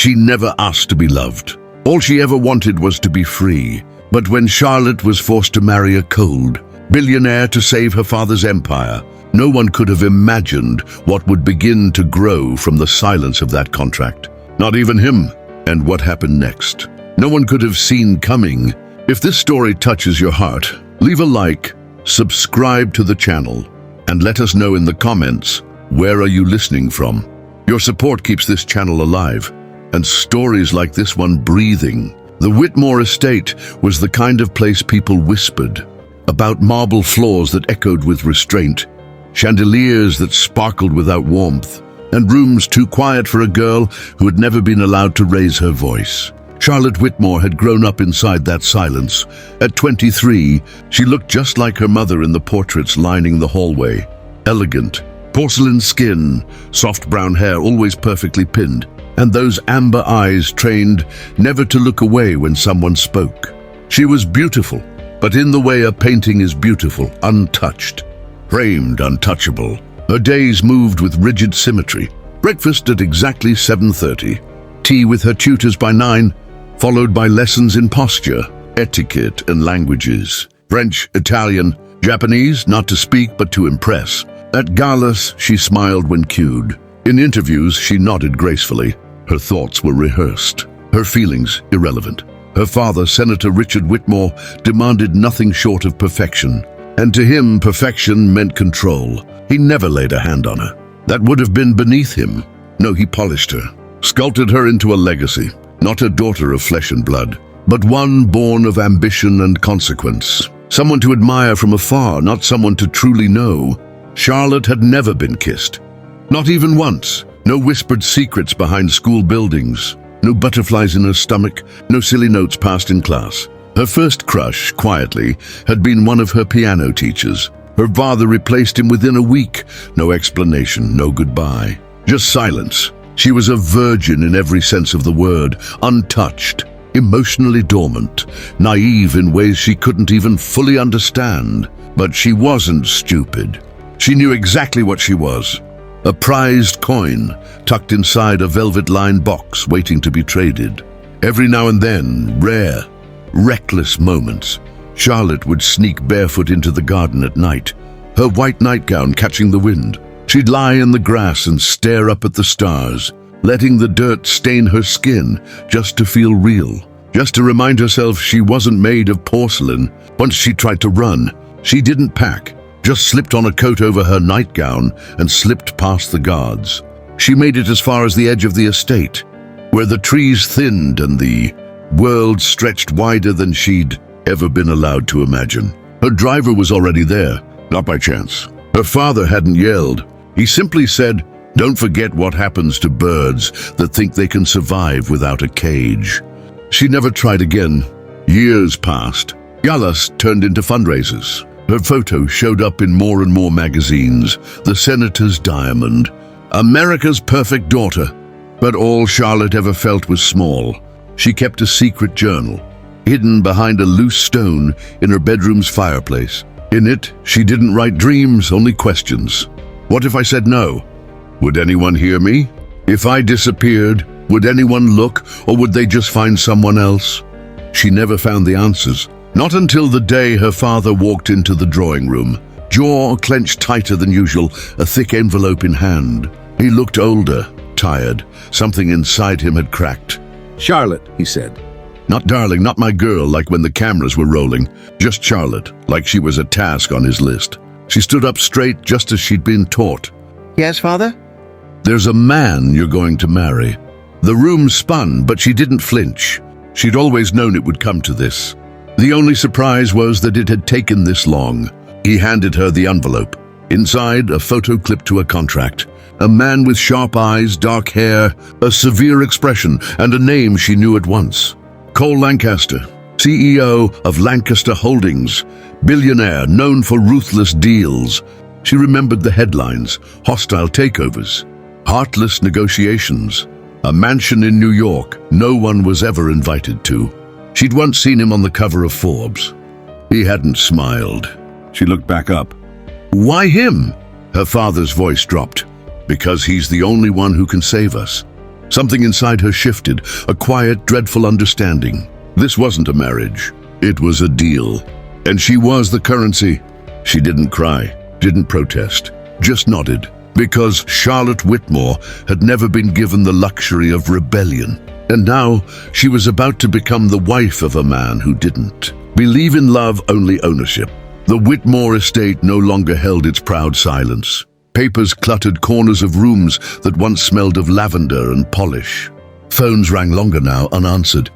She never asked to be loved. All she ever wanted was to be free. But when Charlotte was forced to marry a cold billionaire to save her father's empire, no one could have imagined what would begin to grow from the silence of that contract. Not even him. And what happened next? No one could have seen coming. If this story touches your heart, leave a like, subscribe to the channel, and let us know in the comments, where are you listening from? Your support keeps this channel alive, and stories like this one breathing. The Whitmore estate was the kind of place people whispered about: marble floors that echoed with restraint, chandeliers that sparkled without warmth, and rooms too quiet for a girl who had never been allowed to raise her voice. Charlotte Whitmore had grown up inside that silence. At 23, she looked just like her mother in the portraits lining the hallway. Elegant, porcelain skin, soft brown hair always perfectly pinned, and those amber eyes trained never to look away when someone spoke. She was beautiful, but in the way a painting is beautiful, untouched, framed, untouchable. Her days moved with rigid symmetry. Breakfast at exactly 7:30, tea with her tutors by 9, followed by lessons in posture, etiquette, and languages. French, Italian, Japanese, not to speak but to impress. At galas, she smiled when cued. In interviews, she nodded gracefully. Her thoughts were rehearsed, her feelings irrelevant. Her father, Senator Richard Whitmore, demanded nothing short of perfection. And to him, perfection meant control. He never laid a hand on her. That would have been beneath him. No, he polished her, sculpted her into a legacy. Not a daughter of flesh and blood, but one born of ambition and consequence. Someone to admire from afar, not someone to truly know. Charlotte had never been kissed. Not even once. No whispered secrets behind school buildings. No butterflies in her stomach. No silly notes passed in class. Her first crush, quietly, had been one of her piano teachers. Her father replaced him within a week. No explanation, no goodbye. Just silence. She was a virgin in every sense of the word, untouched, emotionally dormant, naive in ways she couldn't even fully understand. But she wasn't stupid. She knew exactly what she was. A prized coin tucked inside a velvet-lined box waiting to be traded. Every now and then, rare, reckless moments, Charlotte would sneak barefoot into the garden at night, her white nightgown catching the wind. She'd lie in the grass and stare up at the stars, letting the dirt stain her skin just to feel real, just to remind herself she wasn't made of porcelain. Once she tried to run, she didn't pack, just slipped on a coat over her nightgown and slipped past the guards. She made it as far as the edge of the estate, where the trees thinned and the world stretched wider than she'd ever been allowed to imagine. Her driver was already there, not by chance. Her father hadn't yelled. He simply said, "Don't forget what happens to birds that think they can survive without a cage." She never tried again. Years passed. Galas turned into fundraisers. Her photo showed up in more and more magazines. The Senator's Diamond, America's perfect daughter. But all Charlotte ever felt was small. She kept a secret journal, hidden behind a loose stone in her bedroom's fireplace. In it, she didn't write dreams, only questions. What if I said no? Would anyone hear me? If I disappeared, would anyone look, or would they just find someone else? She never found the answers. Not until the day her father walked into the drawing room, jaw clenched tighter than usual, a thick envelope in hand. He looked older, tired. Something inside him had cracked. "Charlotte," he said. Not darling, not my girl, like when the cameras were rolling. Just Charlotte, like she was a task on his list. She stood up straight, just as she'd been taught. "Yes, Father?" "There's a man you're going to marry." The room spun, but she didn't flinch. She'd always known it would come to this. The only surprise was that it had taken this long. He handed her the envelope. Inside, a photo clipped to a contract. A man with sharp eyes, dark hair, a severe expression, and a name she knew at once. Cole Lancaster, CEO of Lancaster Holdings, billionaire known for ruthless deals. She remembered the headlines: hostile takeovers, heartless negotiations, a mansion in New York no one was ever invited to. She'd once seen him on the cover of Forbes. He hadn't smiled. She looked back up. "Why him?" Her father's voice dropped. "Because he's the only one who can save us." Something inside her shifted, a quiet, dreadful understanding. This wasn't a marriage. It was a deal. And she was the currency. She didn't cry, didn't protest, just nodded, because Charlotte Whitmore had never been given the luxury of rebellion. And now she was about to become the wife of a man who didn't believe in love, only ownership. The Whitmore estate no longer held its proud silence. Papers cluttered corners of rooms that once smelled of lavender and polish. Phones rang longer now, unanswered.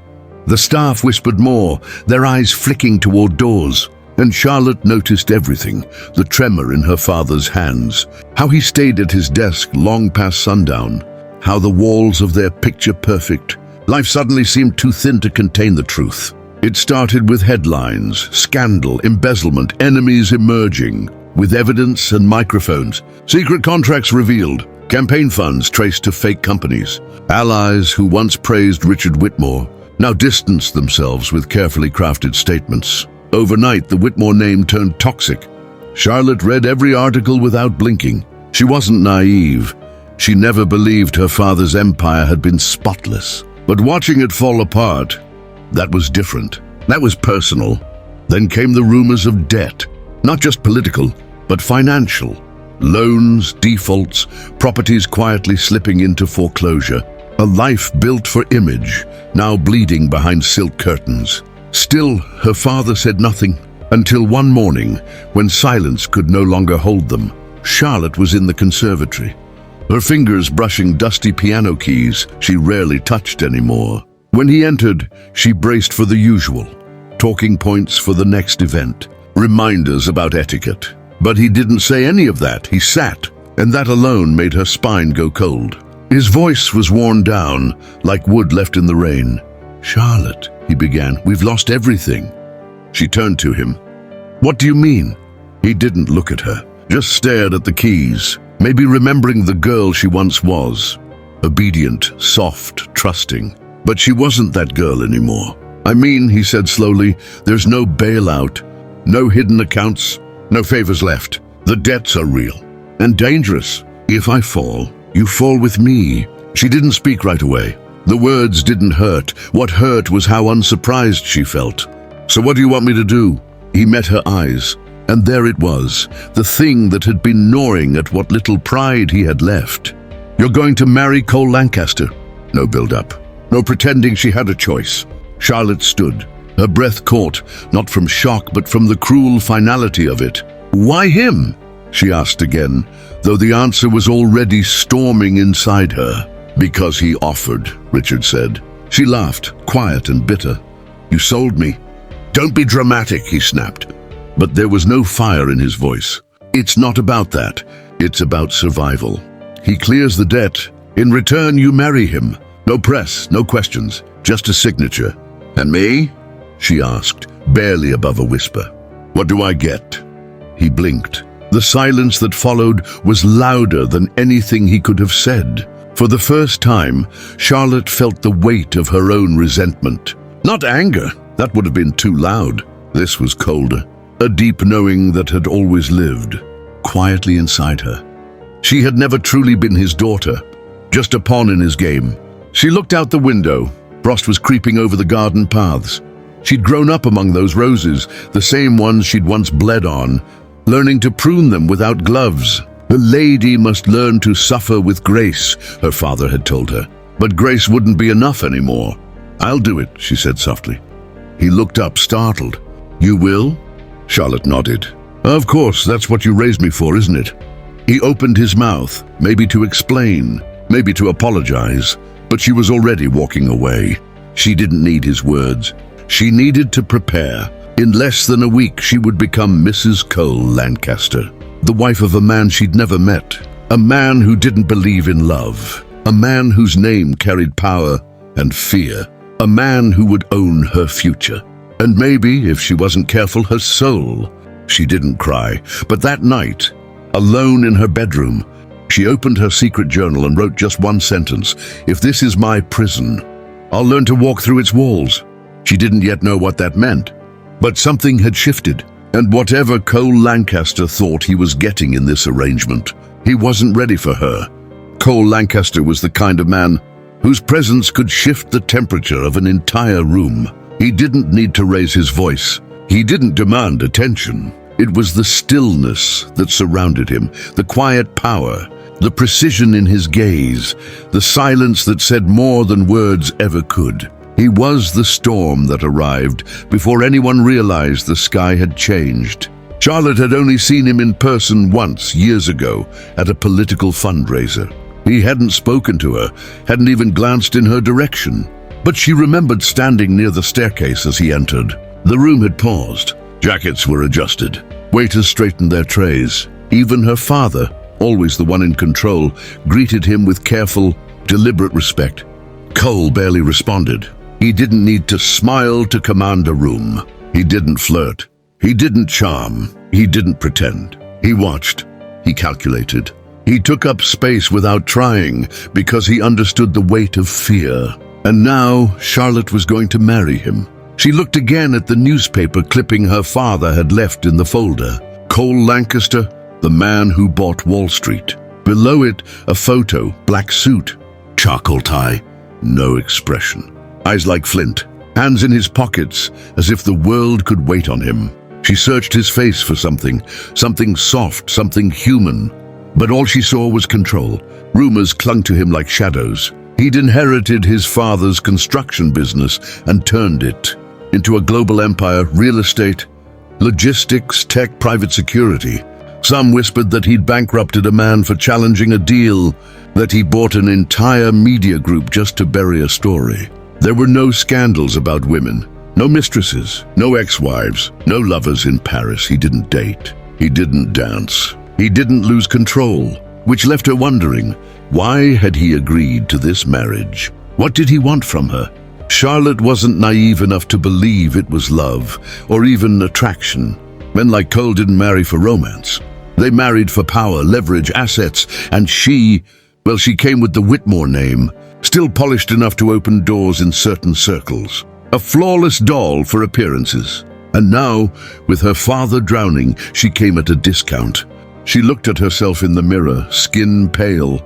The staff whispered more, their eyes flicking toward doors. And Charlotte noticed everything, the tremor in her father's hands, how he stayed at his desk long past sundown, how the walls of their picture-perfect life suddenly seemed too thin to contain the truth. It started with headlines, scandal, embezzlement, enemies emerging, with evidence and microphones, secret contracts revealed, campaign funds traced to fake companies. Allies who once praised Richard Whitmore now distanced themselves with carefully crafted statements. Overnight, the Whitmore name turned toxic. Charlotte read every article without blinking. She wasn't naive. She never believed her father's empire had been spotless. But watching it fall apart, that was different. That was personal. Then came the rumors of debt, not just political, but financial. Loans, defaults, properties quietly slipping into foreclosure. A life built for image, now bleeding behind silk curtains. Still, her father said nothing, until one morning, when silence could no longer hold them. Charlotte was in the conservatory, her fingers brushing dusty piano keys she rarely touched anymore. When he entered, she braced for the usual, talking points for the next event, reminders about etiquette. But he didn't say any of that. He sat, and that alone made her spine go cold. His voice was worn down, like wood left in the rain. "Charlotte," he began, "we've lost everything." She turned to him. "What do you mean?" He didn't look at her, just stared at the keys, maybe remembering the girl she once was. Obedient, soft, trusting. But she wasn't that girl anymore. "I mean," he said slowly, "there's no bailout, no hidden accounts, no favors left. The debts are real and dangerous. If I fall, you fall with me." She didn't speak right away. The words didn't hurt. What hurt was how unsurprised she felt. "So what do you want me to do?" He met her eyes, and there it was, the thing that had been gnawing at what little pride he had left. "You're going to marry Cole Lancaster." No build-up, no pretending she had a choice. Charlotte stood, her breath caught, not from shock but from the cruel finality of it. "Why him?" she asked again, though the answer was already storming inside her. "Because he offered," Richard said. She laughed, quiet and bitter. "You sold me." "Don't be dramatic," he snapped. But there was no fire in his voice. "It's not about that. It's about survival. He clears the debt. In return, you marry him. No press, no questions, just a signature." "And me?" she asked, barely above a whisper. "What do I get?" He blinked. The silence that followed was louder than anything he could have said. For the first time, Charlotte felt the weight of her own resentment. Not anger, that would have been too loud. This was colder, a deep knowing that had always lived, quietly inside her. She had never truly been his daughter, just a pawn in his game. She looked out the window. Frost was creeping over the garden paths. She'd grown up among those roses, the same ones she'd once bled on, learning to prune them without gloves. "A lady must learn to suffer with grace," her father had told her. But grace wouldn't be enough anymore. "I'll do it," she said softly. He looked up, startled. "You will?" Charlotte nodded. "Of course, that's what you raised me for, isn't it?" He opened his mouth, maybe to explain, maybe to apologize, but she was already walking away. She didn't need his words. She needed to prepare. In less than a week, she would become Mrs. Cole Lancaster, the wife of a man she'd never met, a man who didn't believe in love, a man whose name carried power and fear, a man who would own her future. And maybe, if she wasn't careful, her soul. She didn't cry, but that night, alone in her bedroom, she opened her secret journal and wrote just one sentence: "If this is my prison, I'll learn to walk through its walls." She didn't yet know what that meant, but something had shifted. And whatever Cole Lancaster thought he was getting in this arrangement, he wasn't ready for her. Cole Lancaster was the kind of man whose presence could shift the temperature of an entire room. He didn't need to raise his voice. He didn't demand attention. It was the stillness that surrounded him, the quiet power, the precision in his gaze, the silence that said more than words ever could. He was the storm that arrived before anyone realized the sky had changed. Charlotte had only seen him in person once, years ago, at a political fundraiser. He hadn't spoken to her, hadn't even glanced in her direction. But she remembered standing near the staircase as he entered. The room had paused. Jackets were adjusted. Waiters straightened their trays. Even her father, always the one in control, greeted him with careful, deliberate respect. Cole barely responded. He didn't need to smile to command a room. He didn't flirt. He didn't charm. He didn't pretend. He watched. He calculated. He took up space without trying because he understood the weight of fear. And now Charlotte was going to marry him. She looked again at the newspaper clipping her father had left in the folder. Cole Lancaster, the man who bought Wall Street. Below it, a photo, black suit, charcoal tie, no expression. Eyes like flint, hands in his pockets, as if the world could wait on him. She searched his face for something soft, something human. But all she saw was control. Rumors clung to him like shadows. He'd inherited his father's construction business and turned it into a global empire, real estate, logistics, tech, private security. Some whispered that he'd bankrupted a man for challenging a deal, that he bought an entire media group just to bury a story. There were no scandals about women, no mistresses, no ex-wives, no lovers in Paris. He didn't date. He didn't dance. He didn't lose control, which left her wondering, why had he agreed to this marriage? What did he want from her? Charlotte wasn't naive enough to believe it was love, or even attraction. Men like Cole didn't marry for romance. They married for power, leverage, assets, and she came with the Whitmore name, still polished enough to open doors in certain circles. A flawless doll for appearances. And now, with her father drowning, she came at a discount. She looked at herself in the mirror, skin pale,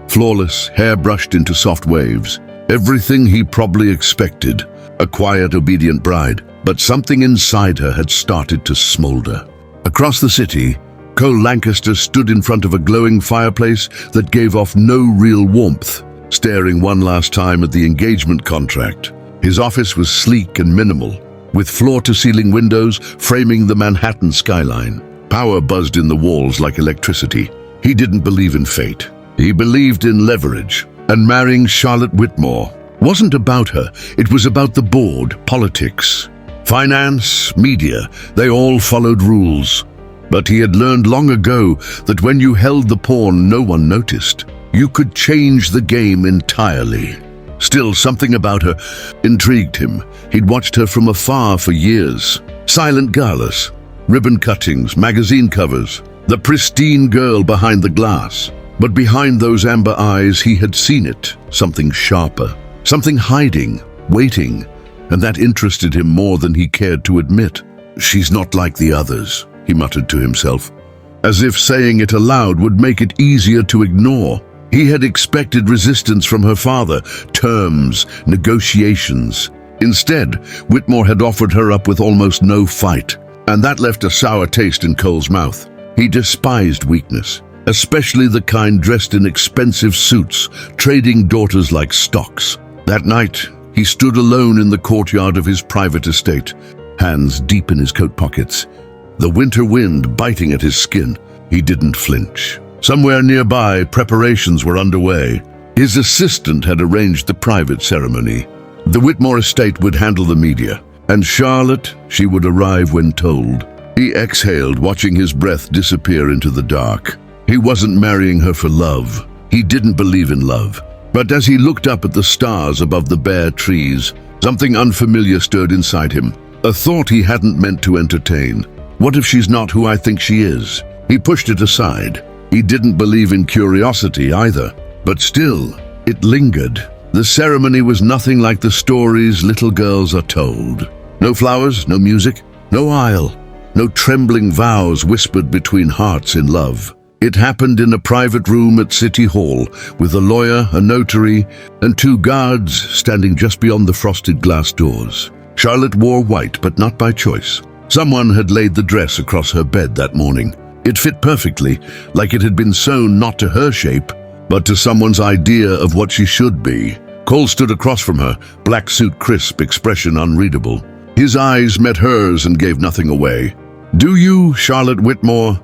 flawless, hair brushed into soft waves. Everything he probably expected, a quiet, obedient bride. But something inside her had started to smolder. Across the city, Cole Lancaster stood in front of a glowing fireplace that gave off no real warmth, staring one last time at the engagement contract. His office was sleek and minimal, with floor-to-ceiling windows framing the Manhattan skyline. Power buzzed in the walls like electricity. He didn't believe in fate. He believed in leverage, and marrying Charlotte Whitmore wasn't about her. It was about the board, politics, finance, media. They all followed rules. But he had learned long ago that when you held the pawn no one noticed. You could change the game entirely. Still, something about her intrigued him. He'd watched her from afar for years. Silent galas, ribbon cuttings, magazine covers, the pristine girl behind the glass. But behind those amber eyes he had seen it, something sharper, something hiding, waiting, and that interested him more than he cared to admit. She's not like the others, he muttered to himself, as if saying it aloud would make it easier to ignore. He had expected resistance from her father, terms, negotiations. Instead, Whitmore had offered her up with almost no fight, and that left a sour taste in Cole's mouth. He despised weakness, especially the kind dressed in expensive suits, trading daughters like stocks. That night, he stood alone in the courtyard of his private estate, hands deep in his coat pockets, the winter wind biting at his skin. He didn't flinch. Somewhere nearby, preparations were underway. His assistant had arranged the private ceremony. The Whitmore estate would handle the media, and Charlotte, she would arrive when told. He exhaled, watching his breath disappear into the dark. He wasn't marrying her for love. He didn't believe in love. But as he looked up at the stars above the bare trees, something unfamiliar stirred inside him. A thought he hadn't meant to entertain. What if she's not who I think she is? He pushed it aside. He didn't believe in curiosity either. But still, it lingered. The ceremony was nothing like the stories little girls are told. No flowers, no music, no aisle, no trembling vows whispered between hearts in love. It happened in a private room at City Hall, with a lawyer, a notary, and 2 guards standing just beyond the frosted glass doors. Charlotte wore white, but not by choice. Someone had laid the dress across her bed that morning. It fit perfectly, like it had been sewn not to her shape, but to someone's idea of what she should be. Cole stood across from her, black suit crisp, expression unreadable. His eyes met hers and gave nothing away. "Do you, Charlotte Whitmore,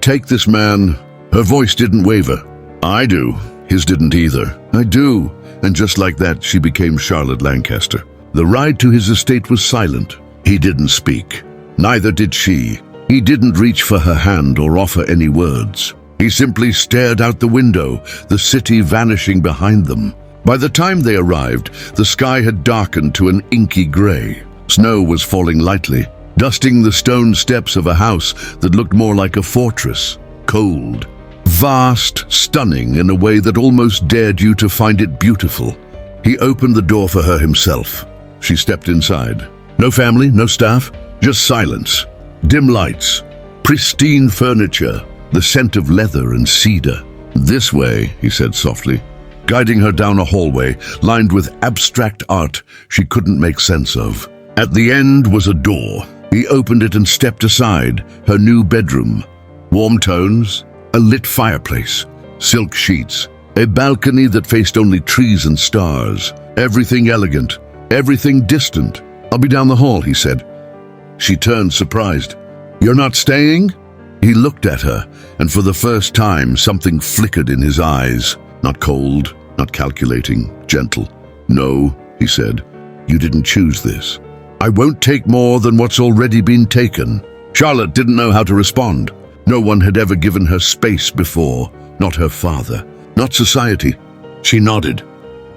take this man?" Her voice didn't waver. "I do." His didn't either. "I do." And just like that, she became Charlotte Lancaster. The ride to his estate was silent. He didn't speak. Neither did she. He didn't reach for her hand or offer any words. He simply stared out the window, the city vanishing behind them. By the time they arrived, the sky had darkened to an inky gray. Snow was falling lightly, dusting the stone steps of a house that looked more like a fortress. Cold, vast, stunning in a way that almost dared you to find it beautiful. He opened the door for her himself. She stepped inside. No family, no staff, just silence. Dim lights, pristine furniture, the scent of leather and cedar. "This way," he said softly, guiding her down a hallway lined with abstract art she couldn't make sense of. At the end was a door. He opened it and stepped aside. Her new bedroom. Warm tones, a lit fireplace, silk sheets, a balcony that faced only trees and stars. Everything elegant, everything distant. "I'll be down the hall," he said. She turned, surprised. "You're not staying?" He looked at her, and for the first time something flickered in his eyes. Not cold, not calculating, gentle. "No," he said, "you didn't choose this. I won't take more than what's already been taken." Charlotte didn't know how to respond. No one had ever given her space before, not her father, not society. She nodded.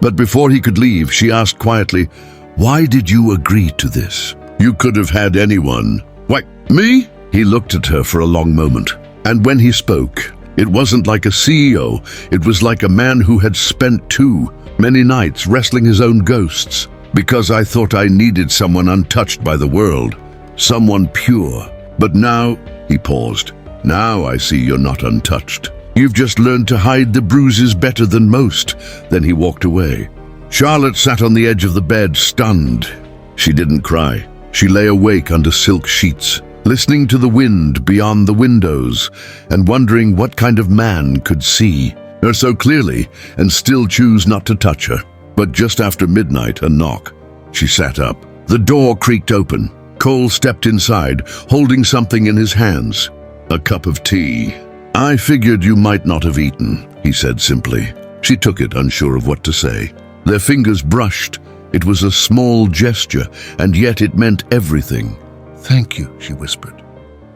But before he could leave, she asked quietly, "Why did you agree to this? You could have had anyone." "Why, me?" He looked at her for a long moment. And when he spoke, it wasn't like a CEO. It was like a man who had spent too many nights wrestling his own ghosts. "Because I thought I needed someone untouched by the world, someone pure. But now," he paused, "now I see you're not untouched. You've just learned to hide the bruises better than most." Then he walked away. Charlotte sat on the edge of the bed, stunned. She didn't cry. She lay awake under silk sheets, listening to the wind beyond the windows and wondering what kind of man could see her so clearly and still choose not to touch her. But just after midnight, a knock. She sat up. The door creaked open. Cole stepped inside, holding something in his hands. A cup of tea. "I figured you might not have eaten," he said simply. She took it, unsure of what to say. Their fingers brushed. It was a small gesture, and yet it meant everything. "Thank you," she whispered.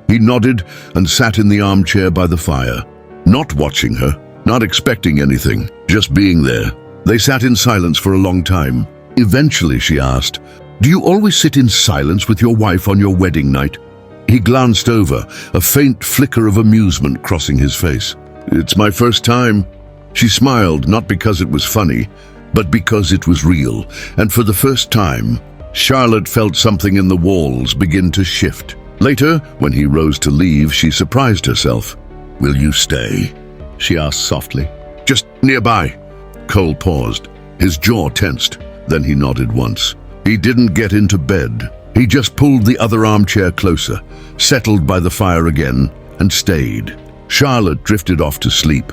He nodded and sat in the armchair by the fire, not watching her, not expecting anything, just being there. They sat in silence for a long time. Eventually she asked, "Do you always sit in silence with your wife on your wedding night?" He glanced over, a faint flicker of amusement crossing his face. "It's my first time." She smiled, not because it was funny, but because it was real. And for the first time, Charlotte felt something in the walls begin to shift. Later, when he rose to leave, she surprised herself. "Will you stay?" she asked softly. "Just nearby." Cole paused, his jaw tensed. Then he nodded once. He didn't get into bed. He just pulled the other armchair closer, settled by the fire again, and stayed. Charlotte drifted off to sleep.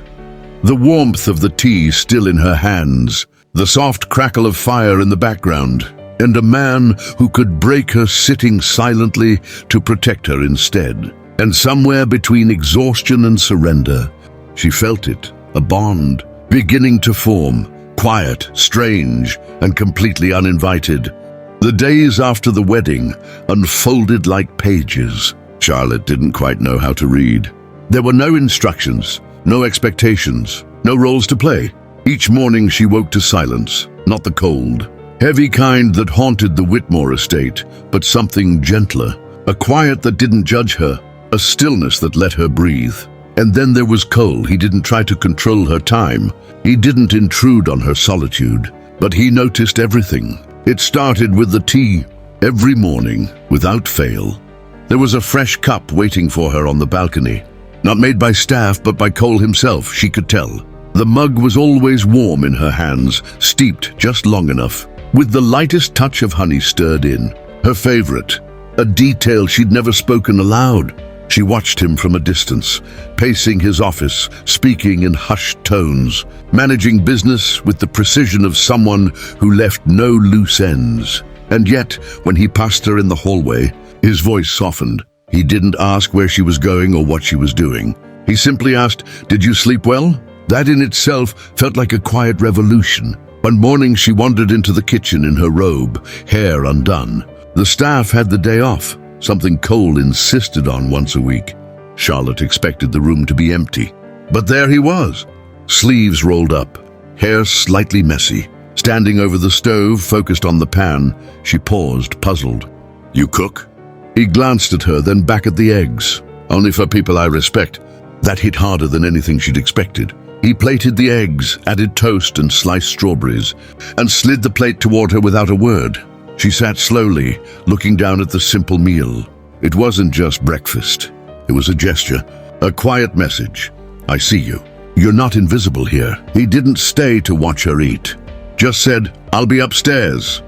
The warmth of the tea still in her hands, the soft crackle of fire in the background, and a man who could break her sitting silently to protect her instead. And somewhere between exhaustion and surrender, she felt it, a bond, beginning to form, quiet, strange, and completely uninvited. The days after the wedding unfolded like pages. Charlotte didn't quite know how to read. There were no instructions, no expectations, no roles to play. Each morning she woke to silence, not the cold, heavy kind that haunted the Whitmore estate, but something gentler, a quiet that didn't judge her, a stillness that let her breathe. And then there was Cole. He didn't try to control her time. He didn't intrude on her solitude, but he noticed everything. It started with the tea, every morning, without fail. There was a fresh cup waiting for her on the balcony. Not made by staff, but by Cole himself, she could tell. The mug was always warm in her hands, steeped just long enough, with the lightest touch of honey stirred in. Her favorite, a detail she'd never spoken aloud. She watched him from a distance, pacing his office, speaking in hushed tones, managing business with the precision of someone who left no loose ends. And yet, when he passed her in the hallway, his voice softened. He didn't ask where she was going or what she was doing. He simply asked, "Did you sleep well?" That in itself felt like a quiet revolution. One morning she wandered into the kitchen in her robe, hair undone. The staff had the day off, something Cole insisted on once a week. Charlotte expected the room to be empty. But there he was, sleeves rolled up, hair slightly messy. Standing over the stove, focused on the pan, she paused, puzzled. "You cook?" He glanced at her, then back at the eggs. "Only for people I respect." That hit harder than anything she'd expected. He plated the eggs, added toast and sliced strawberries, and slid the plate toward her without a word. She sat slowly, looking down at the simple meal. It wasn't just breakfast. It was a gesture, a quiet message. "I see you. You're not invisible here." He didn't stay to watch her eat. Just said, "I'll be upstairs,"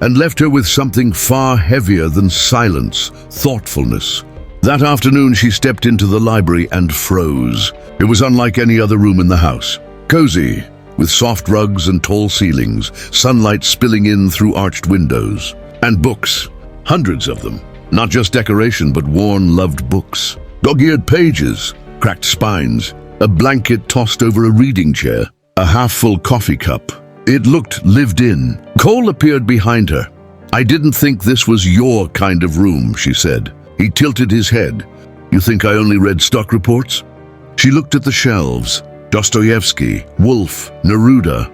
and left her with something far heavier than silence, thoughtfulness. That afternoon she stepped into the library and froze. It was unlike any other room in the house. Cozy, with soft rugs and tall ceilings, sunlight spilling in through arched windows. And books, hundreds of them. Not just decoration, but worn, loved books. Dog-eared pages, cracked spines, a blanket tossed over a reading chair, a half-full coffee cup. It looked lived in. Cole appeared behind her. "I didn't think this was your kind of room," she said. He tilted his head. "You think I only read stock reports?" She looked at the shelves. Dostoevsky, Woolf, Neruda.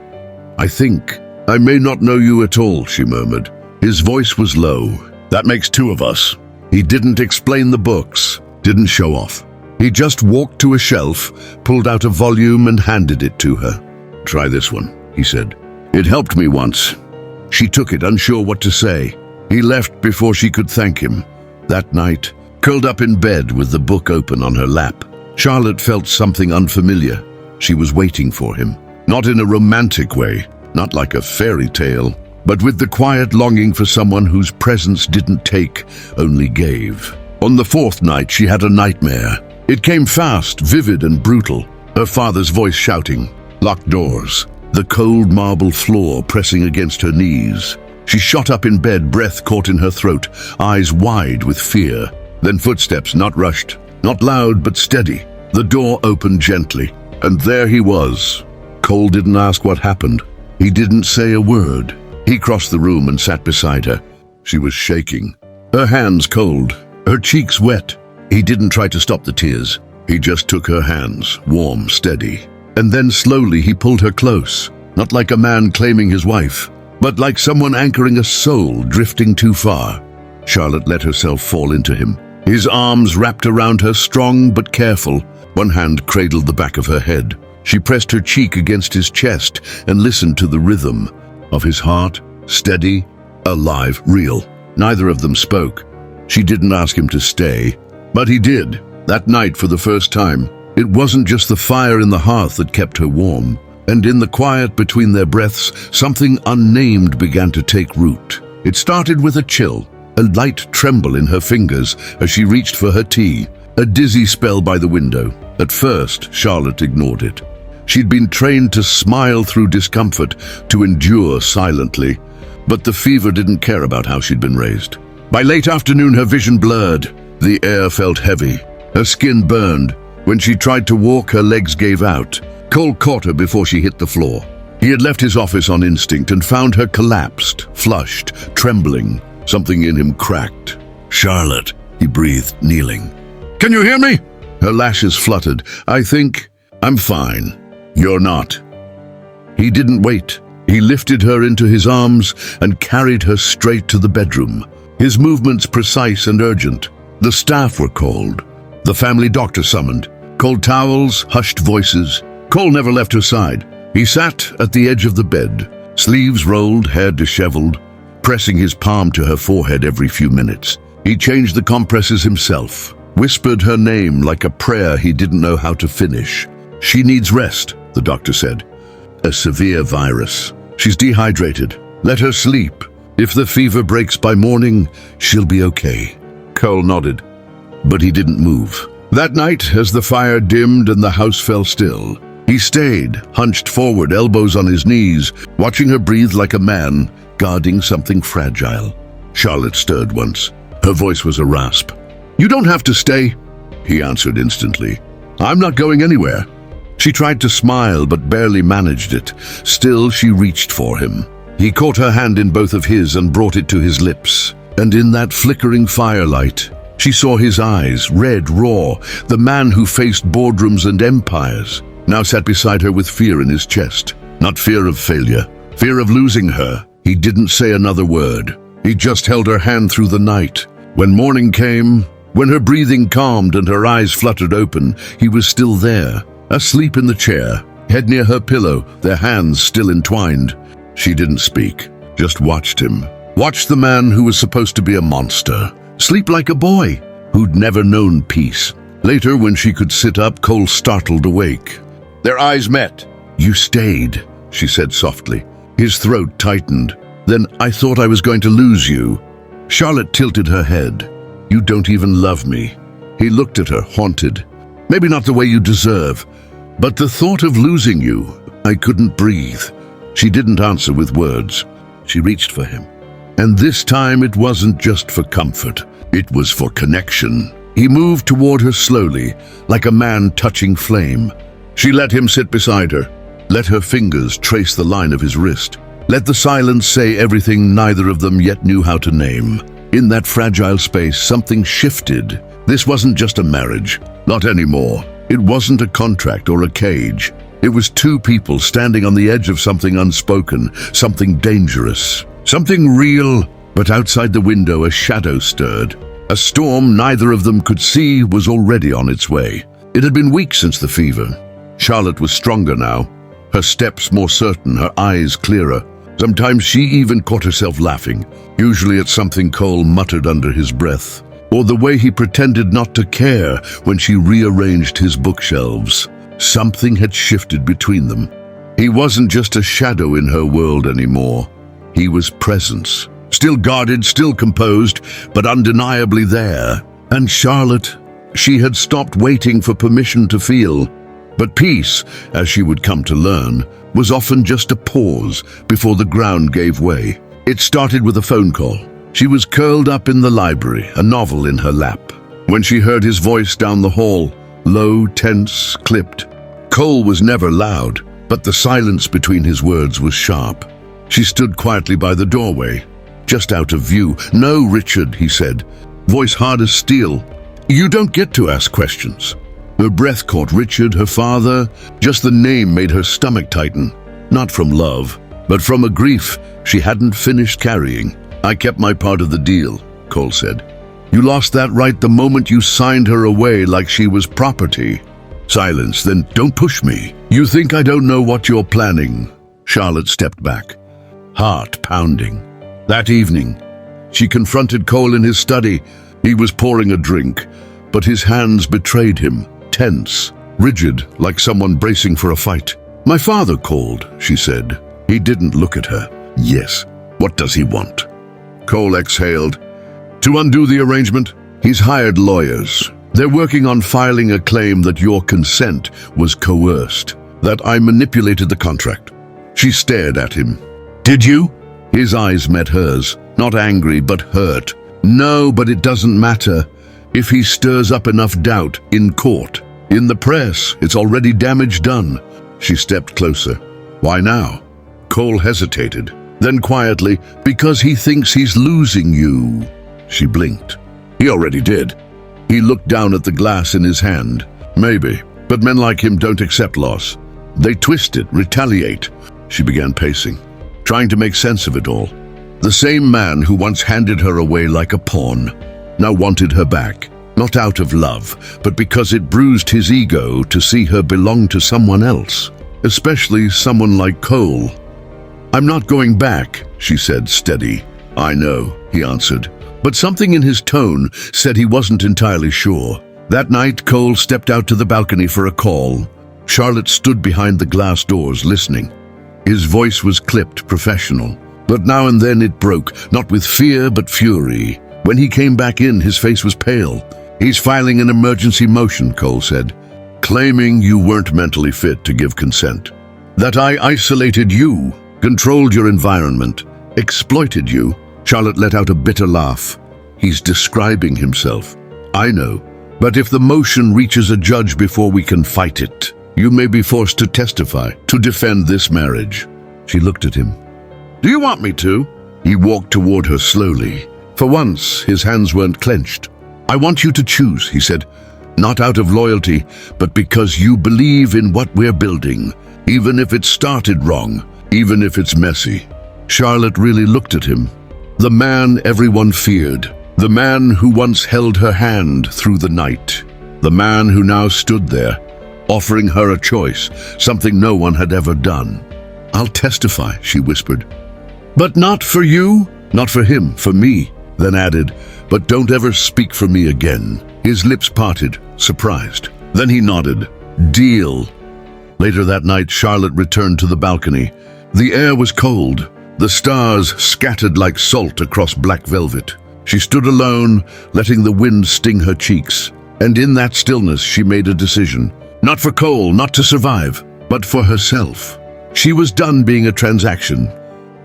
I may not know you at all," she murmured. His voice was low. "That makes two of us." He didn't explain the books, didn't show off. He just walked to a shelf, pulled out a volume and handed it to her. "Try this one," he said. "It helped me once." She took it, unsure what to say. He left before she could thank him. That night, curled up in bed with the book open on her lap, Charlotte felt something unfamiliar. She was waiting for him. Not in a romantic way, not like a fairy tale, but with the quiet longing for someone whose presence didn't take, only gave. On the fourth night, she had a nightmare. It came fast, vivid and brutal. Her father's voice shouting. Locked doors. The cold marble floor pressing against her knees. She shot up in bed, breath caught in her throat, eyes wide with fear. Then footsteps, not rushed, not loud but steady. The door opened gently, and there he was. Cole didn't ask what happened. He didn't say a word. He crossed the room and sat beside her. She was shaking, her hands cold, her cheeks wet. He didn't try to stop the tears. He just took her hands, warm, steady. And then slowly he pulled her close, not like a man claiming his wife, but like someone anchoring a soul drifting too far. Charlotte let herself fall into him. His arms wrapped around her, strong but careful. One hand cradled the back of her head. She pressed her cheek against his chest and listened to the rhythm of his heart, steady, alive, real. Neither of them spoke. She didn't ask him to stay, but he did. That night, for the first time, it wasn't just the fire in the hearth that kept her warm. And in the quiet between their breaths, something unnamed began to take root. It started with a chill, a light tremble in her fingers as she reached for her tea, a dizzy spell by the window. At first, Charlotte ignored it. She'd been trained to smile through discomfort, to endure silently. But the fever didn't care about how she'd been raised. By late afternoon, her vision blurred. The air felt heavy. Her skin burned. When she tried to walk, her legs gave out. Cole caught her before she hit the floor. He had left his office on instinct and found her collapsed, flushed, trembling. Something in him cracked. "Charlotte," he breathed, kneeling. "Can you hear me?" Her lashes fluttered. I'm fine. You're not." He didn't wait. He lifted her into his arms and carried her straight to the bedroom. His movements precise and urgent. The staff were called. The family doctor summoned. Cold towels, hushed voices. Cole never left her side. He sat at the edge of the bed, sleeves rolled, hair disheveled, pressing his palm to her forehead every few minutes. He changed the compresses himself, whispered her name like a prayer he didn't know how to finish. "She needs rest," the doctor said. "A severe virus. She's dehydrated. Let her sleep. If the fever breaks by morning, she'll be okay." Cole nodded, but he didn't move. That night, as the fire dimmed and the house fell still, he stayed, hunched forward, elbows on his knees, watching her breathe like a man, guarding something fragile. Charlotte stirred once. Her voice was a rasp. "You don't have to stay," he answered instantly. "I'm not going anywhere." She tried to smile, but barely managed it. Still, she reached for him. He caught her hand in both of his and brought it to his lips. And in that flickering firelight, she saw his eyes, red, raw. The man who faced boardrooms and empires now sat beside her with fear in his chest. Not fear of failure, fear of losing her. He didn't say another word. He just held her hand through the night. When morning came, when her breathing calmed and her eyes fluttered open, he was still there, asleep in the chair, head near her pillow, their hands still entwined. She didn't speak, just watched him. Watched the man who was supposed to be a monster sleep like a boy who'd never known peace. Later, when she could sit up, Cole startled awake. Their eyes met. "You stayed," she said softly. His throat tightened. "Then I thought I was going to lose you." Charlotte tilted her head. "You don't even love me." He looked at her, haunted. "Maybe not the way you deserve, but the thought of losing you, I couldn't breathe." She didn't answer with words. She reached for him. And this time it wasn't just for comfort. It was for connection. He moved toward her slowly, like a man touching flame. She let him sit beside her. Let her fingers trace the line of his wrist. Let the silence say everything neither of them yet knew how to name. In that fragile space, something shifted. This wasn't just a marriage. Not anymore. It wasn't a contract or a cage. It was two people standing on the edge of something unspoken, something dangerous, something real. But outside the window, a shadow stirred. A storm neither of them could see was already on its way. It had been weeks since the fever. Charlotte was stronger now, her steps more certain, her eyes clearer. Sometimes she even caught herself laughing, usually at something Cole muttered under his breath, or the way he pretended not to care when she rearranged his bookshelves. Something had shifted between them. He wasn't just a shadow in her world anymore. He was presence, still guarded, still composed, but undeniably there. And Charlotte, she had stopped waiting for permission to feel. But peace, as she would come to learn, was often just a pause before the ground gave way. It started with a phone call. She was curled up in the library, a novel in her lap, when she heard his voice down the hall, low, tense, clipped. Cole was never loud, but the silence between his words was sharp. She stood quietly by the doorway, just out of view. "No, Richard," he said, voice hard as steel. "You don't get to ask questions." Her breath caught. Richard, her father. Just the name made her stomach tighten. Not from love, but from a grief she hadn't finished carrying. "I kept my part of the deal," Cole said. "You lost that right the moment you signed her away like she was property." Silence. "Then don't push me. You think I don't know what you're planning?" Charlotte stepped back, heart pounding. That evening, she confronted Cole in his study. He was pouring a drink, but his hands betrayed him. Tense, rigid, like someone bracing for a fight. "My father called," she said. He didn't look at her. "Yes. What does he want?" Cole exhaled. "To undo the arrangement, he's hired lawyers. They're working on filing a claim that your consent was coerced, that I manipulated the contract." She stared at him. "Did you?" His eyes met hers, not angry, but hurt. "No, but it doesn't matter. If he stirs up enough doubt in court, in the press, it's already damage done." She stepped closer. "Why now?" Cole hesitated. Then quietly, "Because he thinks he's losing you." She blinked. "He already did." He looked down at the glass in his hand. "Maybe, but men like him don't accept loss. They twist it, retaliate." She began pacing, trying to make sense of it all. The same man who once handed her away like a pawn now wanted her back, not out of love, but because it bruised his ego to see her belong to someone else, especially someone like Cole. "I'm not going back," she said, steady. "I know," he answered. but something in his tone said he wasn't entirely sure. That night, Cole stepped out to the balcony for a call. Charlotte stood behind the glass doors, listening. His voice was clipped, professional, but now and then it broke, not with fear but fury. When he came back in, his face was pale. "He's filing an emergency motion," Cole said, "claiming you weren't mentally fit to give consent. That I isolated you, controlled your environment, exploited you." Charlotte let out a bitter laugh. "He's describing himself. I know. But if the motion reaches a judge before we can fight it, you may be forced to testify, to defend this marriage." She looked at him. "Do you want me to?" He walked toward her slowly. For once, his hands weren't clenched. "I want you to choose," he said. "Not out of loyalty, but because you believe in what we're building, even if it started wrong, even if it's messy." Charlotte really looked at him. The man everyone feared. The man who once held her hand through the night. The man who now stood there, offering her a choice, something no one had ever done. "I'll testify," she whispered. "But not for you, not for him, for me," then added, "But don't ever speak for me again." His lips parted, surprised. Then he nodded. "Deal." Later that night, Charlotte returned to the balcony. The air was cold. The stars scattered like salt across black velvet. She stood alone, letting the wind sting her cheeks. And in that stillness, she made a decision. Not for Cole, not to survive, but for herself. She was done being a transaction.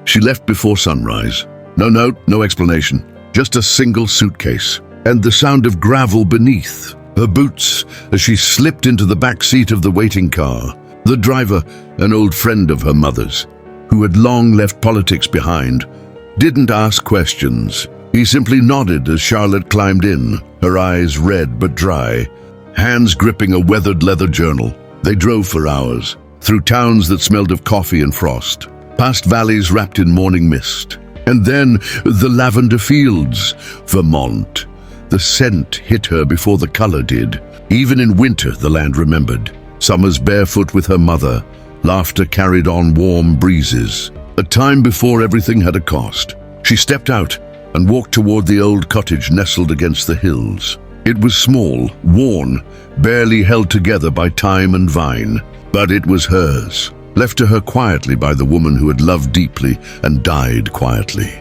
She left before sunrise. No note, no explanation. Just a single suitcase. And the sound of gravel beneath. Her boots as she slipped into the back seat of the waiting car. The driver, an old friend of her mother's, who had long left politics behind, didn't ask questions. He simply nodded as Charlotte climbed in, her eyes red but dry, hands gripping a weathered leather journal. They drove for hours, through towns that smelled of coffee and frost, past valleys wrapped in morning mist, and then the lavender fields, Vermont. The scent hit her before the color did. Even in winter, the land remembered. Summers barefoot with her mother, laughter carried on warm breezes. A time before everything had a cost. She stepped out and walked toward the old cottage nestled against the hills. It was small, worn, barely held together by time and vine, but it was hers, left to her quietly by the woman who had loved deeply and died quietly.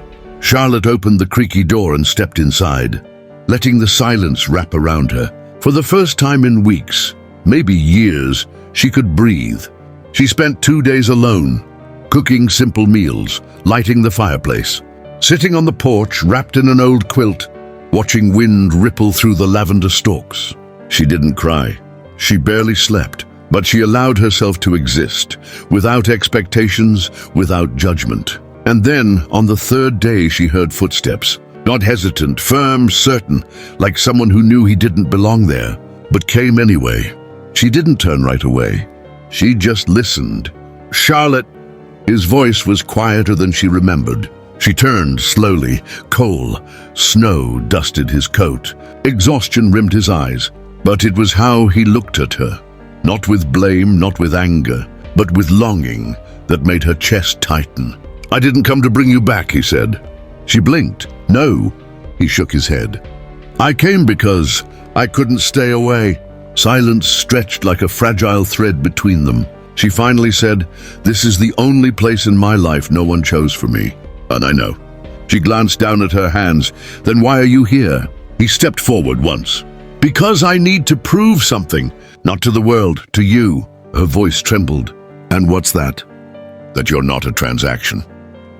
Charlotte opened the creaky door and stepped inside, letting the silence wrap around her. For the first time in weeks, maybe years, she could breathe. She spent 2 days alone, cooking simple meals, lighting the fireplace, sitting on the porch wrapped in an old quilt, watching wind ripple through the lavender stalks. She didn't cry. She barely slept, but she allowed herself to exist, without expectations, without judgment. And then, on the third day, she heard footsteps. Not hesitant, firm, certain, like someone who knew he didn't belong there, but came anyway. She didn't turn right away. She just listened. "Charlotte!" His voice was quieter than she remembered. She turned slowly. Coal, snow dusted his coat. Exhaustion rimmed his eyes. But it was how he looked at her. Not with blame, not with anger, but with longing that made her chest tighten. "I didn't come to bring you back," he said. She blinked. "No." He shook his head. "I came because I couldn't stay away." Silence stretched like a fragile thread between them. She finally said, "This is the only place in my life no one chose for me. And I know." She glanced down at her hands. "Then why are you here?" He stepped forward once. "Because I need to prove something. Not to the world, to you." Her voice trembled. "And what's that?" "That you're not a transaction.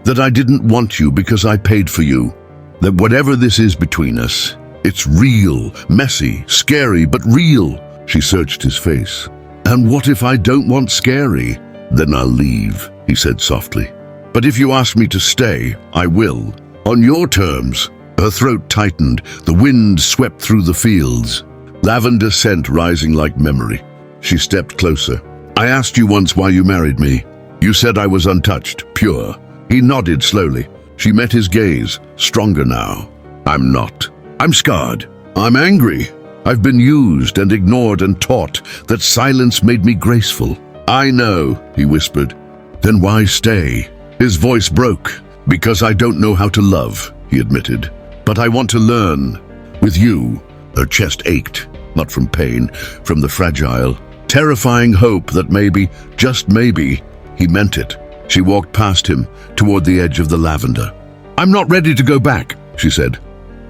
That I didn't want you because I paid for you. That whatever this is between us, it's real, messy, scary, but real." She searched his face. "And what if I don't want scary?" "Then I'll leave," he said softly. "But if you ask me to stay, I will. On your terms." Her throat tightened. The wind swept through the fields. Lavender scent rising like memory. She stepped closer. "I asked you once why you married me. You said I was untouched, pure." He nodded slowly. She met his gaze, stronger now. "I'm not. I'm scarred. I'm angry. I've been used and ignored and taught that silence made me graceful." "I know," he whispered. "Then why stay?" His voice broke. "Because I don't know how to love," he admitted. But I want to learn. With you." Her chest ached, not from pain, from the fragile, terrifying hope that maybe, just maybe, he meant it. She walked past him, toward the edge of the lavender. "I'm not ready to go back," she said.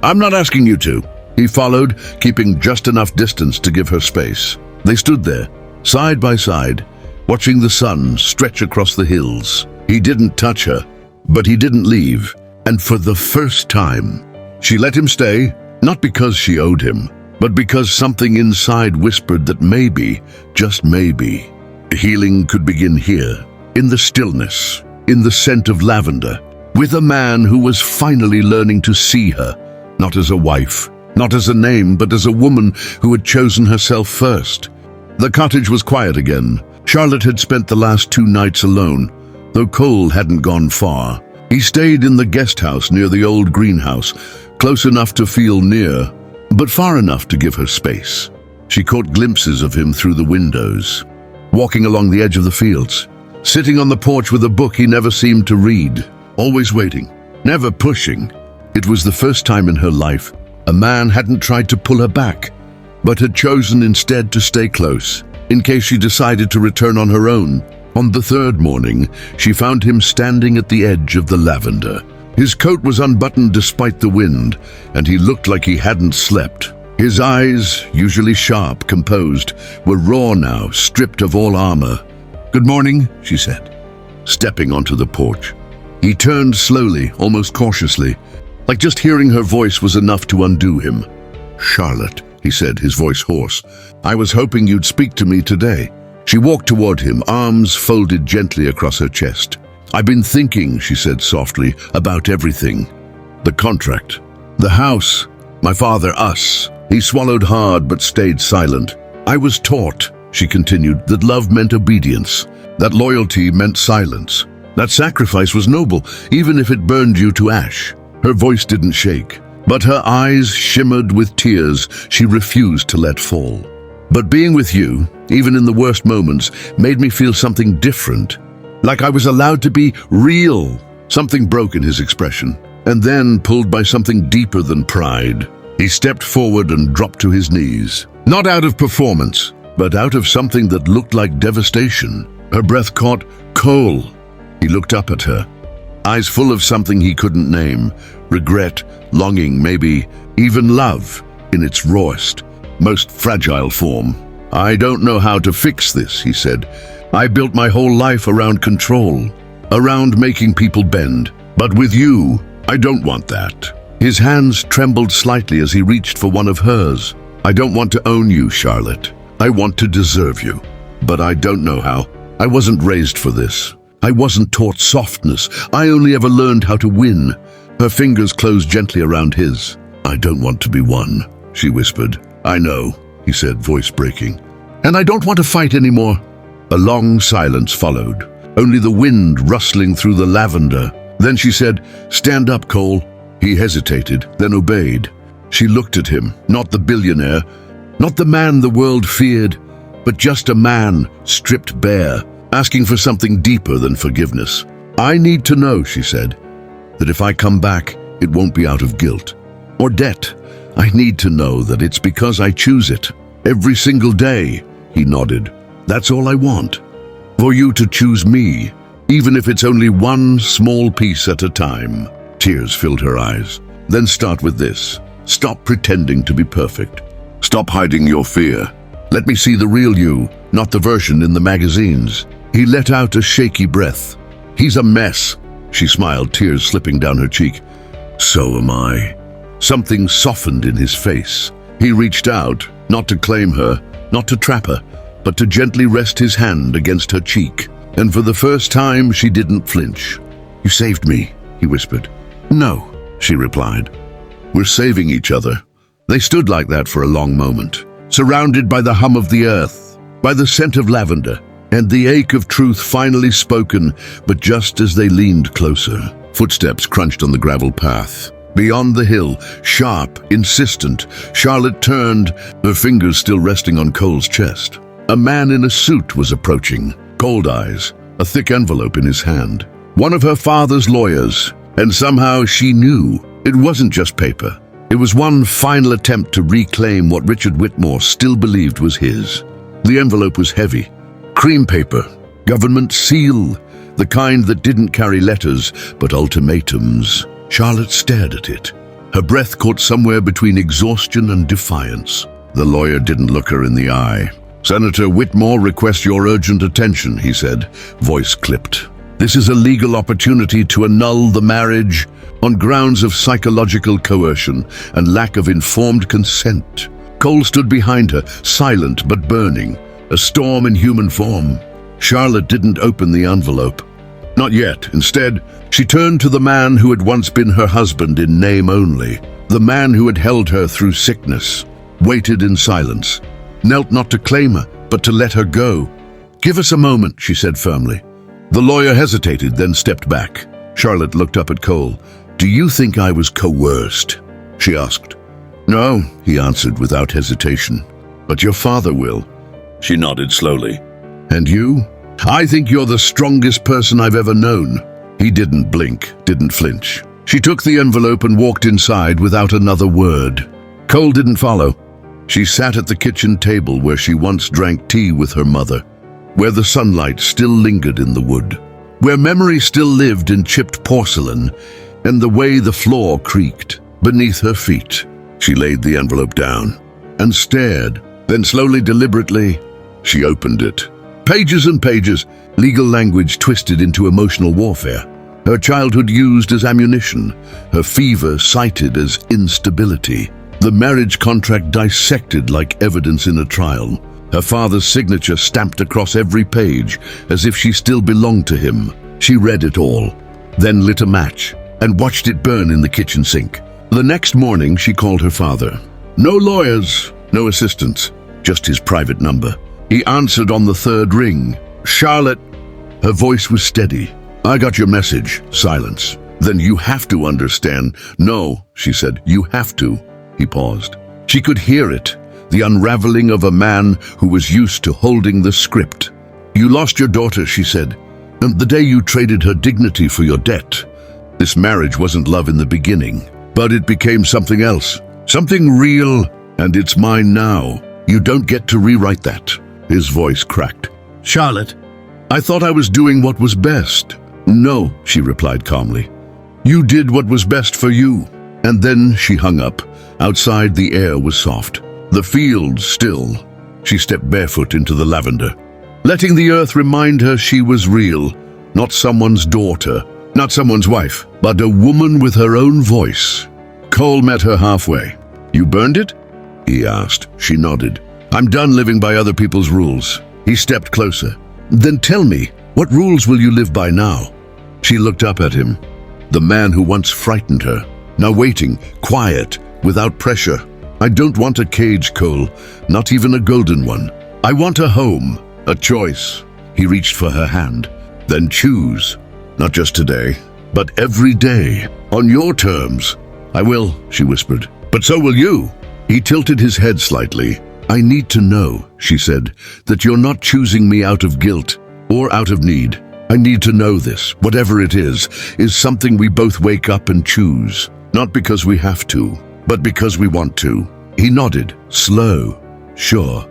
"I'm not asking you to." He followed, keeping just enough distance to give her space. They stood there, side by side, watching the sun stretch across the hills. He didn't touch her, but he didn't leave. And for the first time, she let him stay, not because she owed him, but because something inside whispered that maybe, just maybe, healing could begin here, in the stillness, in the scent of lavender, with a man who was finally learning to see her, not as a wife, not as a name, but as a woman who had chosen herself first. The cottage was quiet again. Charlotte had spent the last 2 nights alone, though Cole hadn't gone far. He stayed in the guest house near the old greenhouse, close enough to feel near, but far enough to give her space. She caught glimpses of him through the windows, walking along the edge of the fields, sitting on the porch with a book he never seemed to read, always waiting, never pushing. It was the first time in her life a man hadn't tried to pull her back, but had chosen instead to stay close, in case she decided to return on her own. On the 3rd morning, she found him standing at the edge of the lavender. His coat was unbuttoned despite the wind, and he looked like he hadn't slept. His eyes, usually sharp, composed, were raw now, stripped of all armor. "Good morning," she said, stepping onto the porch. He turned slowly, almost cautiously, like just hearing her voice was enough to undo him. "Charlotte," he said, his voice hoarse, "I was hoping you'd speak to me today." She walked toward him, arms folded gently across her chest. "I've been thinking," she said softly, "about everything. The contract, the house, my father, us." He swallowed hard but stayed silent. "I was taught," she continued, "that love meant obedience, that loyalty meant silence, that sacrifice was noble, even if it burned you to ash." Her voice didn't shake, but her eyes shimmered with tears she refused to let fall. "But being with you, even in the worst moments, made me feel something different. Like I was allowed to be real." Something broke in his expression, and then, pulled by something deeper than pride, he stepped forward and dropped to his knees. Not out of performance, but out of something that looked like devastation. Her breath caught. "Cole." He looked up at her, eyes full of something he couldn't name. Regret, longing, maybe even love, in its rawest, most fragile form. "I don't know how to fix this," he said. "I built my whole life around control, around making people bend. But with you, I don't want that." His hands trembled slightly as he reached for one of hers. "I don't want to own you, Charlotte. I want to deserve you. But I don't know how. I wasn't raised for this. I wasn't taught softness. I only ever learned how to win." Her fingers closed gently around his. "I don't want to be won," she whispered. "I know," he said, voice breaking. "And I don't want to fight anymore." A long silence followed, only the wind rustling through the lavender. Then she said, "Stand up, Cole." He hesitated, then obeyed. She looked at him, not the billionaire, not the man the world feared, but just a man stripped bare, asking for something deeper than forgiveness. "I need to know," she said, "that if I come back, it won't be out of guilt or debt. I need to know that it's because I choose it. Every single day." He nodded. "That's all I want. For you to choose me, even if it's only one small piece at a time." Tears filled her eyes. "Then start with this. Stop pretending to be perfect. Stop hiding your fear. Let me see the real you, not the version in the magazines." He let out a shaky breath. "He's a mess," she smiled, tears slipping down her cheek. "So am I." Something softened in his face. He reached out, not to claim her, not to trap her, but to gently rest his hand against her cheek. And for the first time, she didn't flinch. "You saved me," he whispered. "No," she replied. "We're saving each other." They stood like that for a long moment, surrounded by the hum of the earth, by the scent of lavender, and the ache of truth finally spoken. But just as they leaned closer, footsteps crunched on the gravel path. Beyond the hill, sharp, insistent, Charlotte turned, her fingers still resting on Cole's chest. A man in a suit was approaching, cold eyes, a thick envelope in his hand. One of her father's lawyers, and somehow she knew It wasn't just paper. It was one final attempt to reclaim what Richard Whitmore still believed was his. The envelope was heavy. Cream paper, government seal, the kind that didn't carry letters, but ultimatums. Charlotte stared at it. Her breath caught somewhere between exhaustion and defiance. The lawyer didn't look her in the eye. "Senator Whitmore requests your urgent attention," he said, voice clipped. "This is a legal opportunity to annul the marriage on grounds of psychological coercion and lack of informed consent." Cole stood behind her, silent but burning, a storm in human form. Charlotte didn't open the envelope. Not yet. Instead, she turned to the man who had once been her husband in name only, the man who had held her through sickness, waited in silence, knelt not to claim her, but to let her go. "Give us a moment," she said firmly. The lawyer hesitated, then stepped back. Charlotte looked up at Cole. "Do you think I was coerced?" she asked. "No," he answered without hesitation. "But your father will." She nodded slowly. "And you?" "I think you're the strongest person I've ever known." He didn't blink, didn't flinch. She took the envelope and walked inside without another word. Cole didn't follow. She sat at the kitchen table where she once drank tea with her mother, where the sunlight still lingered in the wood, where memory still lived in chipped porcelain and the way the floor creaked beneath her feet. She laid the envelope down and stared. Then slowly, deliberately, she opened it. Pages and pages, legal language twisted into emotional warfare. Her childhood used as ammunition, her fever cited as instability. The marriage contract dissected like evidence in a trial. Her father's signature stamped across every page, as if she still belonged to him. She read it all, then lit a match and watched it burn in the kitchen sink. The next morning, she called her father. No lawyers, no assistants, just his private number. He answered on the third ring. "Charlotte." Her voice was steady. "I got your message." Silence. "Then you have to understand." "No," she said, "you have to." He paused. She could hear it, the unraveling of a man who was used to holding the script. "You lost your daughter," she said, "and the day you traded her dignity for your debt. This marriage wasn't love in the beginning, but it became something else, something real, and it's mine now. You don't get to rewrite that." His voice cracked. "Charlotte, I thought I was doing what was best." "No," she replied calmly. "You did what was best for you." And then she hung up. Outside, the air was soft, the fields still. She stepped barefoot into the lavender, letting the earth remind her she was real, not someone's daughter, not someone's wife, but a woman with her own voice. Cole met her halfway. "You burned it?" he asked. She nodded. "I'm done living by other people's rules." He stepped closer. "Then tell me, what rules will you live by now?" She looked up at him. The man who once frightened her, now waiting, quiet, without pressure. "I don't want a cage, Cole, not even a golden one. I want a home, a choice." He reached for her hand. "Then choose, not just today, but every day, on your terms." "I will," she whispered. "But so will you." He tilted his head slightly. "I need to know," she said, "that you're not choosing me out of guilt or out of need. I need to know this, whatever it is something we both wake up and choose. Not because we have to, but because we want to." He nodded, slow, sure.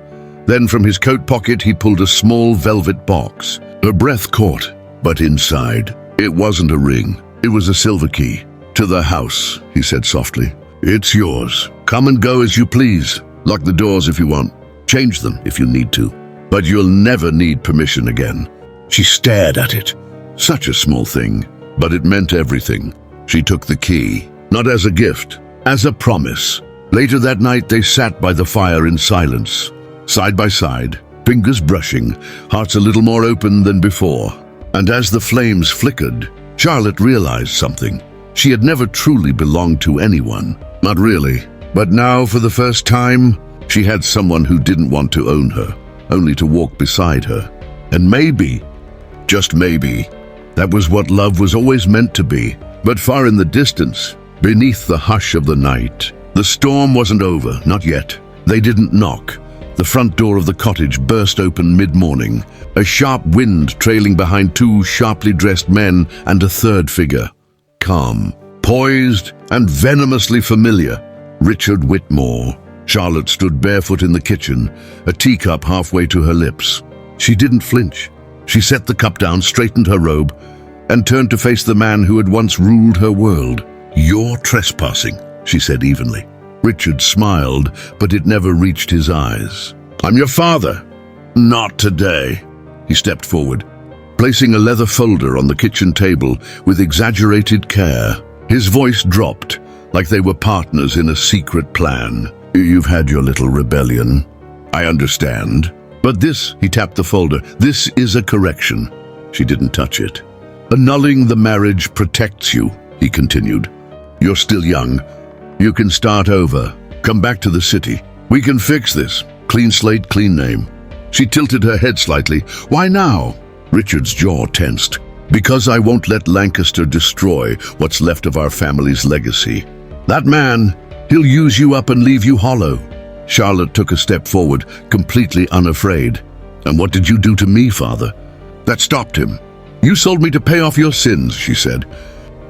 Then from his coat pocket he pulled a small velvet box. Her breath caught, but inside, it wasn't a ring. It was a silver key. "To the house," he said softly. "It's yours. Come and go as you please. Lock the doors if you want. Change them if you need to. But you'll never need permission again." She stared at it. Such a small thing, but it meant everything. She took the key, not as a gift, as a promise. Later that night they sat by the fire in silence, side by side, fingers brushing, hearts a little more open than before. And as the flames flickered, Charlotte realized something. She had never truly belonged to anyone. Not really. But now, for the first time, she had someone who didn't want to own her, only to walk beside her. And maybe, just maybe, that was what love was always meant to be. But far in the distance, beneath the hush of the night, the storm wasn't over, not yet. They didn't knock. The front door of the cottage burst open mid-morning, a sharp wind trailing behind two sharply dressed men and a third figure. Calm, poised and venomously familiar. Richard Whitmore. Charlotte stood barefoot in the kitchen, a teacup halfway to her lips. She didn't flinch. She set the cup down, straightened her robe, and turned to face the man who had once ruled her world. "You're trespassing," she said evenly. Richard smiled, but it never reached his eyes. "I'm your father." "Not today." He stepped forward, placing a leather folder on the kitchen table with exaggerated care. His voice dropped, like they were partners in a secret plan. "You've had your little rebellion. I understand. But this," he tapped the folder, "this is a correction." She didn't touch it. "Annulling the marriage protects you," he continued. "You're still young. You can start over. Come back to the city. We can fix this. Clean slate, clean name." She tilted her head slightly. "Why now?" Richard's jaw tensed. "Because I won't let Lancaster destroy what's left of our family's legacy. That man, he'll use you up and leave you hollow." Charlotte took a step forward, completely unafraid. "And what did you do to me, father?" "That stopped him. You sold me to pay off your sins," she said.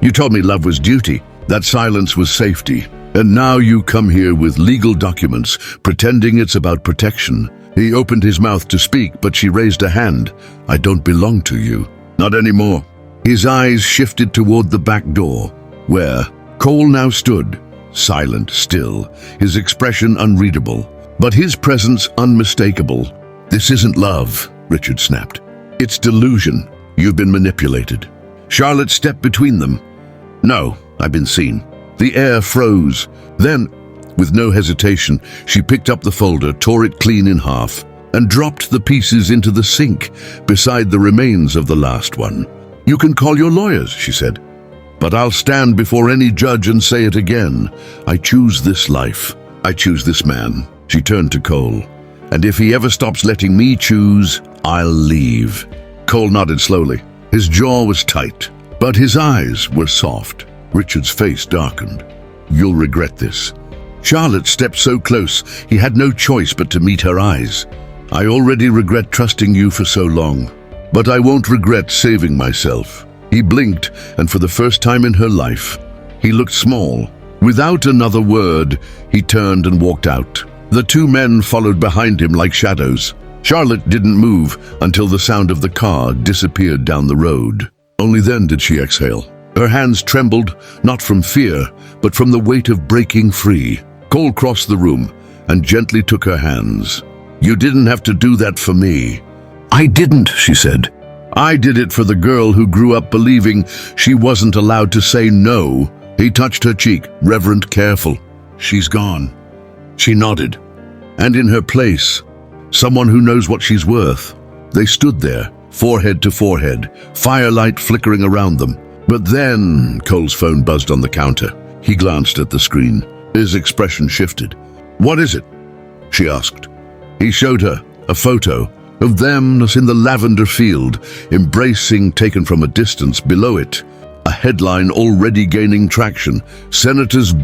"You told me love was duty, that silence was safety. And now you come here with legal documents, pretending it's about protection." He opened his mouth to speak, but she raised a hand. "I don't belong to you. Not anymore." His eyes shifted toward the back door, where Cole now stood, silent still, his expression unreadable, but his presence unmistakable. "This isn't love," Richard snapped. "It's delusion. You've been manipulated." Charlotte stepped between them. "No, I've been seen." The air froze. Then, with no hesitation, she picked up the folder, tore it clean in half, and dropped the pieces into the sink beside the remains of the last one. "You can call your lawyers," she said. "But I'll stand before any judge and say it again. I choose this life. I choose this man." She turned to Cole. "And if he ever stops letting me choose, I'll leave." Cole nodded slowly. His jaw was tight, but his eyes were soft. Richard's face darkened. "You'll regret this." Charlotte stepped so close, he had no choice but to meet her eyes. "I already regret trusting you for so long, but I won't regret saving myself." He blinked, and for the first time in her life, he looked small. Without another word, he turned and walked out. The two men followed behind him like shadows. Charlotte didn't move until the sound of the car disappeared down the road. Only then did she exhale. Her hands trembled, not from fear, but from the weight of breaking free. Cole crossed the room and gently took her hands. "You didn't have to do that for me." "I didn't," she said. "I did it for the girl who grew up believing she wasn't allowed to say no." He touched her cheek, reverent, careful. "She's gone." She nodded. "And in her place, someone who knows what she's worth." They stood there, forehead to forehead, firelight flickering around them. But then Cole's phone buzzed on the counter. He glanced at the screen. His expression shifted. "What is it?" she asked. He showed her a photo of them in the lavender field, embracing, taken from a distance. Below it, a headline already gaining traction. "Senator's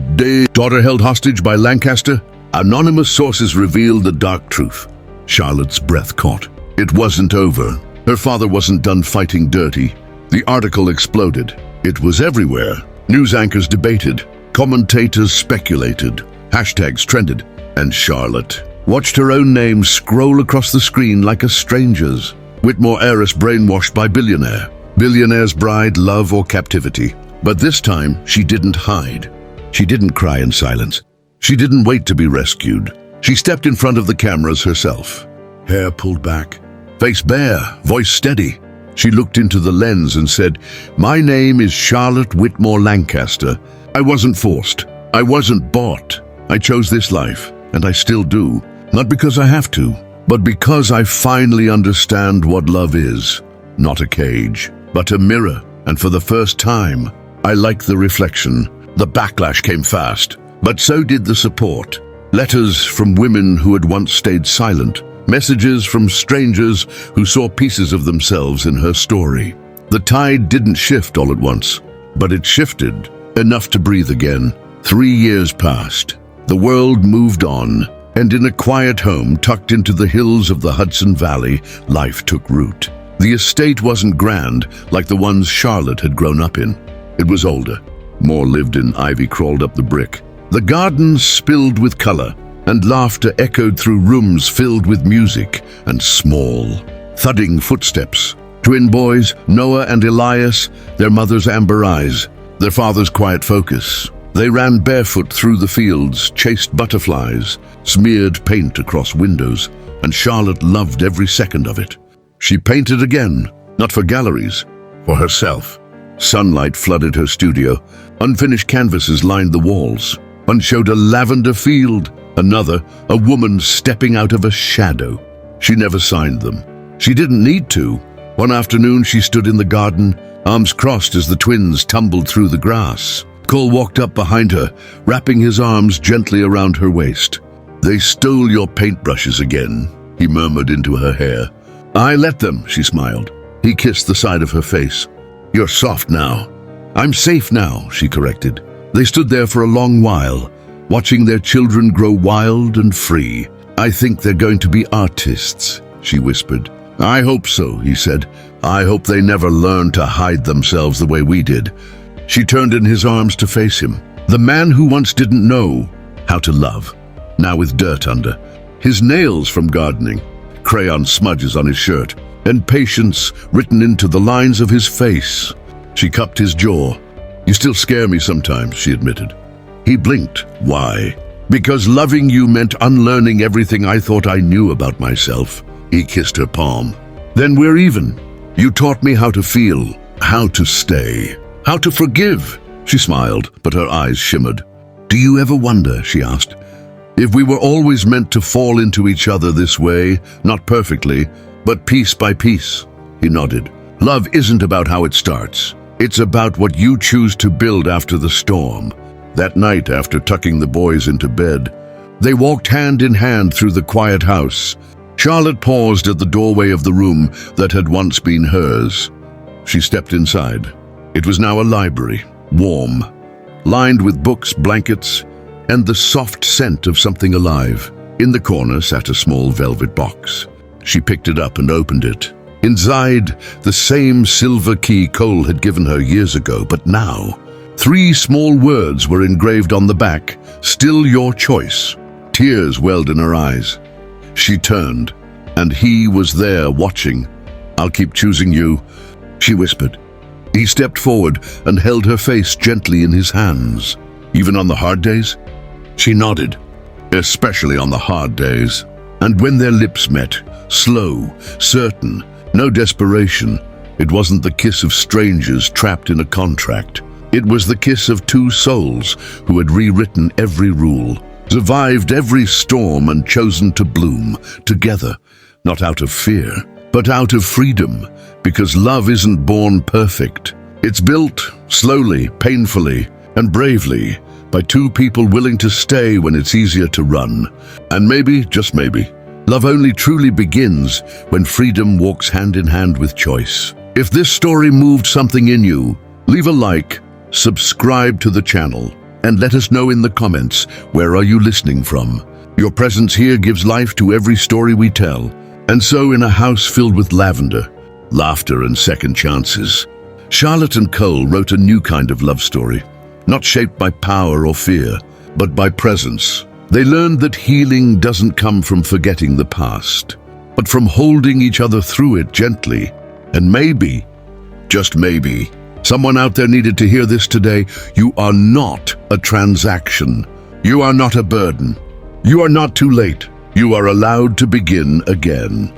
daughter held hostage by Lancaster. Anonymous sources reveal the dark truth." Charlotte's breath caught. It wasn't over. Her father wasn't done fighting dirty. The article exploded. It was everywhere. News anchors debated. Commentators speculated. Hashtags trended. And Charlotte watched her own name scroll across the screen like a stranger's. Whitmore heiress brainwashed by billionaire. Billionaire's bride, love or captivity. But this time, she didn't hide. She didn't cry in silence. She didn't wait to be rescued. She stepped in front of the cameras herself. Hair pulled back, face bare, voice steady. She looked into the lens and said, "My name is Charlotte Whitmore Lancaster. I wasn't forced. I wasn't bought. I chose this life, and I still do. Not because I have to, but because I finally understand what love is. Not a cage, but a mirror. And for the first time, I like the reflection." The backlash came fast, but so did the support. Letters from women who had once stayed silent. Messages from strangers who saw pieces of themselves in her story. The tide didn't shift all at once, but it shifted enough to breathe again. 3 years passed. The world moved on, and in a quiet home tucked into the hills of the Hudson Valley, life took root. The estate wasn't grand like the ones Charlotte had grown up in. It was older, More lived-in ivy crawled up the brick. The garden spilled with color, and laughter echoed through rooms filled with music and small, thudding footsteps. Twin boys, Noah and Elias, their mother's amber eyes, their father's quiet focus. They ran barefoot through the fields, chased butterflies, smeared paint across windows, and Charlotte loved every second of it. She painted again, not for galleries, for herself. Sunlight flooded her studio. Unfinished canvases lined the walls. One showed a lavender field, another, a woman stepping out of a shadow. She never signed them. She didn't need to. One afternoon she stood in the garden, arms crossed as the twins tumbled through the grass. Cole walked up behind her, wrapping his arms gently around her waist. "They stole your paintbrushes again," he murmured into her hair. "I let them," she smiled. He kissed the side of her face. "You're soft now." "I'm safe now," she corrected. They stood there for a long while, watching their children grow wild and free. "I think they're going to be artists," she whispered. "I hope so," he said. "I hope they never learn to hide themselves the way we did." She turned in his arms to face him. The man who once didn't know how to love, now with dirt under. His nails from gardening, crayon smudges on his shirt, and patience written into the lines of his face. She cupped his jaw. "You still scare me sometimes," she admitted. He blinked. "Why?" "Because loving you meant unlearning everything I thought I knew about myself." He kissed her palm. "Then we're even. You taught me how to feel, how to stay, how to forgive." She smiled, but her eyes shimmered. "Do you ever wonder," she asked, "if we were always meant to fall into each other this way, not perfectly, but piece by piece?" He nodded. "Love isn't about how it starts. It's about what you choose to build after the storm." That night, after tucking the boys into bed, they walked hand in hand through the quiet house. Charlotte paused at the doorway of the room that had once been hers. She stepped inside. It was now a library, warm, lined with books, blankets, and the soft scent of something alive. In the corner sat a small velvet box. She picked it up and opened it. Inside, the same silver key Cole had given her years ago, but now, 3 small words were engraved on the back, "Still your choice." Tears welled in her eyes. She turned, and he was there watching. "I'll keep choosing you," she whispered. He stepped forward and held her face gently in his hands. "Even on the hard days?" She nodded. "Especially on the hard days." And when their lips met, slow, certain, no desperation, it wasn't the kiss of strangers trapped in a contract. It was the kiss of 2 souls who had rewritten every rule, survived every storm, and chosen to bloom together, not out of fear, but out of freedom, because love isn't born perfect. It's built slowly, painfully, and bravely by 2 people willing to stay when it's easier to run. And maybe, just maybe, love only truly begins when freedom walks hand in hand with choice. If this story moved something in you, leave a like, subscribe to the channel, and let us know in the comments, where are you listening from? Your presence here gives life to every story we tell. And so, in a house filled with lavender, laughter, and second chances, Charlotte and Cole wrote a new kind of love story, not shaped by power or fear, but by presence. They learned that healing doesn't come from forgetting the past, but from holding each other through it gently. And maybe, just maybe, someone out there needed to hear this today. You are not a transaction. You are not a burden. You are not too late. You are allowed to begin again.